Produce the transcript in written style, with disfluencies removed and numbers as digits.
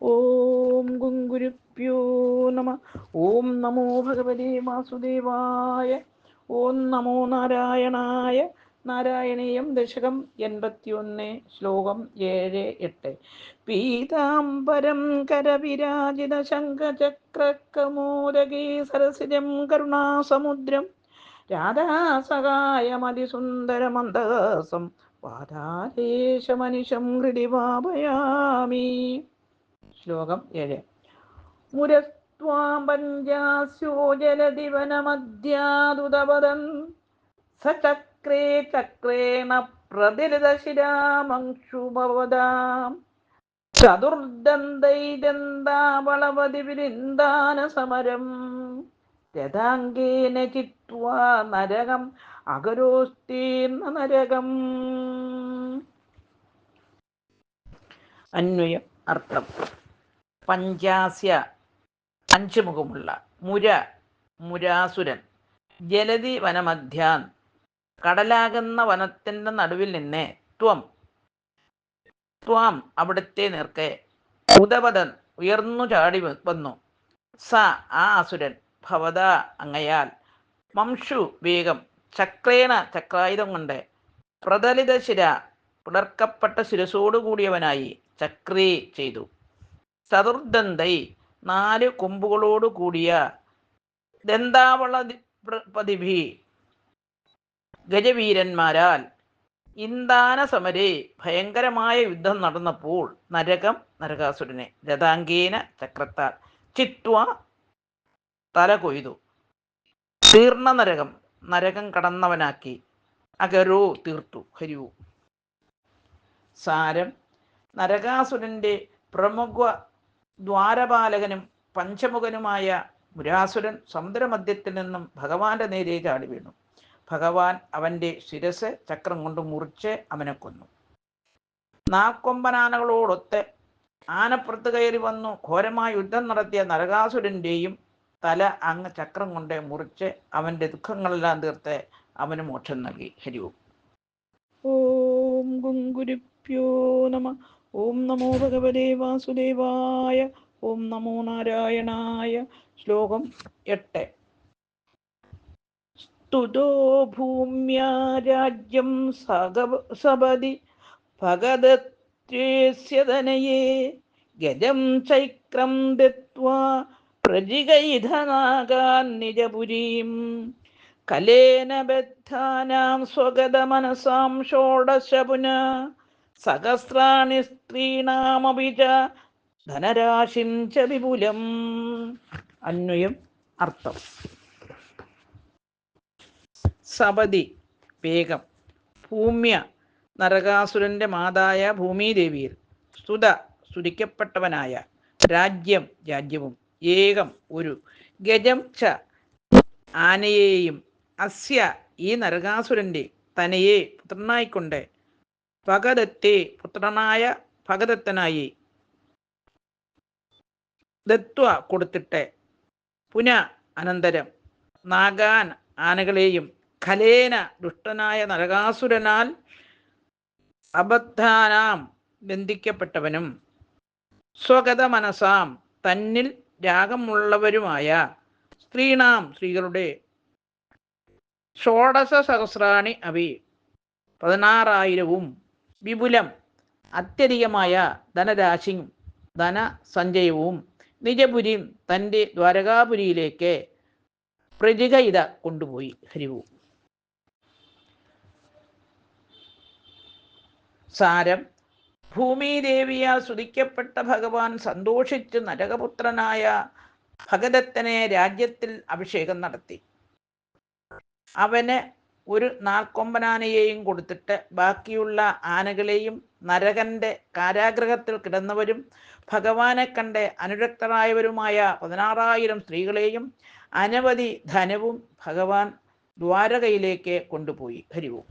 ഓം ഗുരുഭ്യോ നമ. ഓം നമോ ഭഗവതേ വാസുദേവായ. ഓം നമോ നാരായണായ. നാരായണീയം ദശകം 81, ശ്ലോകം 7-8. പീതാംബരം കരവിരാജിത ശംഖചക്രകമോദകീ സരസിജം കരുണാസമുദ്രം രാധാസഹായമതിസുന്ദരമന്ദസം വാതാലേശമനിശം ഹൃദി ഭാവയാമി. ശ്ലോകം 7. മുരസ്ത്വാം പഞ്ചാസ്യോ ജലദിവനമധ്യാദുതപദം സചക്രേ ചക്രേണ പ്രതിരതശിരാമംശുഭവതാം ചതുർദന്തൈദന്താവളവതി വിരിന്ദാന സമരം രഥാംഗേന ചിത്വാ നരകം അകരോസ്തീർണ നരകം. അന്വയം. അർത്ഥം. പഞ്ചാസ്യ, 5 മുഖമുള്ള, മുരാസുരൻ, ജലതി വനമധ്യാൻ, കടലാകുന്ന വനത്തിൻ്റെ നടുവിൽ നിന്ന്, ത്വാം അവിടുത്തെ നേർക്കെ, ഉദപതൻ ഉയർന്നു ചാടി വന്നു, സ ആ അസുരൻ, ഭവത അങ്ങയാൽ, മംഷു വേഗം, ചക്രേണ ചക്രായുധം കൊണ്ട്, പ്രതലിത ശിര പിളർക്കപ്പെട്ട ശിരസോടുകൂടിയവനായി ചക്രേ ചെയ്തു, ചതുർദന്തൈ 4 കൊമ്പുകളോടു കൂടിയ, ദന്താവളപതിഭി ഗജവീരന്മാരാൽ, ഇന്ദാന സമരേ ഭയങ്കരമായ യുദ്ധം നടന്നപ്പോൾ, നരകം നരകാസുരനെ, രഥാംഗേന ചക്രത്താൽ, ചിത്വ തല കൊയ്തു, തീർണ നരകം നരകം കടന്നവനാക്കി, അകരോ തീർത്തു. ഹരിവു. സാരം. നരകാസുരന്റെ പ്രമുഖ ദ്വാരപാലകനും പഞ്ചമുഖനുമായ മുരാസുരൻ സമുദ്രമധ്യത്തിൽ നിന്നും ഭഗവാന്റെ നേരെ ചാടി വീണു. ഭഗവാൻ അവന്റെ ശിരസ് ചക്രം കൊണ്ട് മുറിച്ച് അവനെ കൊന്നു. 4 കൊമ്പനാനകളോടൊത്ത് ആനപ്പുറത്ത് കയറി വന്നു ഘോരമായ യുദ്ധം നടത്തിയ നരകാസുരന്റെയും തല അങ്ങ് ചക്രം കൊണ്ട് മുറിച്ച് അവന്റെ ദുഃഖങ്ങളെല്ലാം തീർത്ത് അവന് മോക്ഷം നൽകി. ഹരിവും. ഓം ഗുരുഭ്യോ നമ. ഓം നമോ ഭഗവതേ വാസുദേവായ. ഓം നമോ നാരായണായ. ശ്ലോകം 8. സ്തുതോ ഭൂമ്യാ രാജ്യം സപതി ഭഗദത്വേസ്യതനയേ ഗജം ചൈക്രം ദത്വാ പ്രജിഗൈധനാഗാൻ നിജപുരീം കലേന ബദ്ധാനാം സ്വഗതമനസാം ഷോഡശ പുനഃ സഹസ്രാണി സ്ത്രീണാമപി ച ധനരാശിം ച വിപുലം. അന്വയം. അർത്ഥം. സപതി വേഗം, ഭൂമ്യ നരകാസുരന്റെ മാതായ ഭൂമിദേവിയിൽ, സ്തുത സ്തുതിക്കപ്പെട്ടവനായ, രാജ്യം രാജ്യവും, ഏകം ഒരു, ഗജം ച ആനയെയും, അസ്യ ഈ നരകാസുരന്റെ, തനയെ പുത്രനായിക്കൊണ്ട്, ഭഗദത്തെ പുത്രനായ ഭഗദത്തനായി, ദത്വ കൊടുത്തിട്ട്, പുന അനന്തരം, നാഗാൻ ആനകളെയും, ഖലേന ദുഷ്ടനായ നരകാസുരനാൽ, അബദ്ധാനാം ബന്ധിക്കപ്പെട്ടവനും, സ്വഗത മനസാം തന്നിൽ രാഗമുള്ളവരുമായ, സ്ത്രീണാം സ്ത്രീകളുടെ, ഷോഡശ സഹസ്രാണി അഭി 16,000-വും, വിപുലം അത്യധികമായ ധനരാശിയും ധനസഞ്ചയവും, നിജപുരിയും തൻ്റെ ദ്വാരകാപുരിയിലേക്ക് പ്രജിഗൈത കൊണ്ടുപോയി. ഹരിവു. സാരം. ഭൂമിദേവിയാൽ സ്തുതിക്കപ്പെട്ട ഭഗവാൻ സന്തോഷിച്ച് നരകപുത്രനായ ഭഗദത്തനെ രാജ്യത്തിൽ അഭിഷേകം നടത്തി. അവന് ഒരു 4 കൊമ്പനാനയെയും കൊടുത്തിട്ട് ബാക്കിയുള്ള ആനകളെയും നരകന്റെ കാരാഗ്രഹത്തിൽ കിടന്നവരും ഭഗവാനെ കണ്ട് അനുരക്തരായവരുമായ 16,000 സ്ത്രീകളെയും അനവധി ധനവും ഭഗവാൻ ദ്വാരകയിലേക്ക് കൊണ്ടുപോയി. ഹരിവും.